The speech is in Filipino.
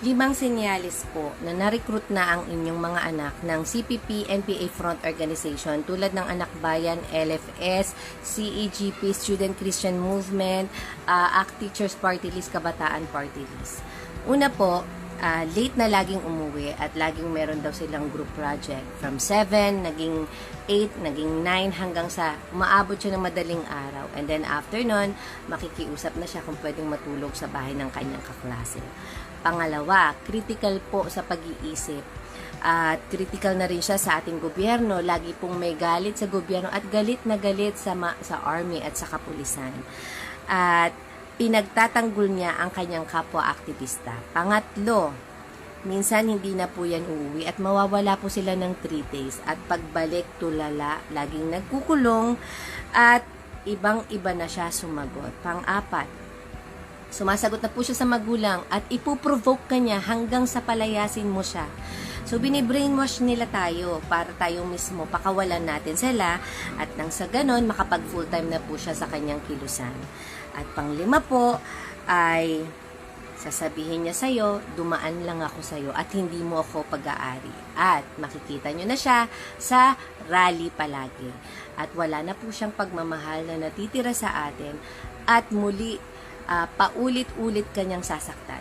5 senyalis po na na-recruit na ang inyong mga anak ng CPP NPA Front Organization tulad ng Anak Bayan, LFS, CEGP, Student Christian Movement, ACT Teachers Party List, Kabataan Party List. Una po, late na laging umuwi at laging meron daw silang group project. From 7, naging 8, naging 9 hanggang sa umaabot siya ng madaling araw. And then after nun, makikiusap na siya kung pwedeng matulog sa bahay ng kanyang kaklase. Pangalawa, critical po sa pag-iisip. At critical na rin siya sa ating gobyerno. Lagi pong may galit sa gobyerno at galit na galit sa army at sa kapulisan. At pinagtatanggol niya ang kanyang kapwa-aktivista. Pangatlo, minsan hindi na po yan uuwi at mawawala po sila ng 3 days. At pagbalik, tulala, laging nagkukulong at ibang-iba na siya sumagot. Pang-apat, sumasagot na po siya sa magulang at ipoprovoke ka niya hanggang sa palayasin mo siya. So, binibrainwash nila tayo para tayo mismo pakawalan natin sila at nang sa ganon, makapag full-time na po siya sa kanyang kilusan. At pang-5 po ay sasabihin niya sa'yo, dumaan lang ako sa'yo at hindi mo ako pag-aari. At makikita nyo na siya sa rally palagi. At wala na po siyang pagmamahal na natitira sa atin at muli paulit-ulit kanyang sasaktan.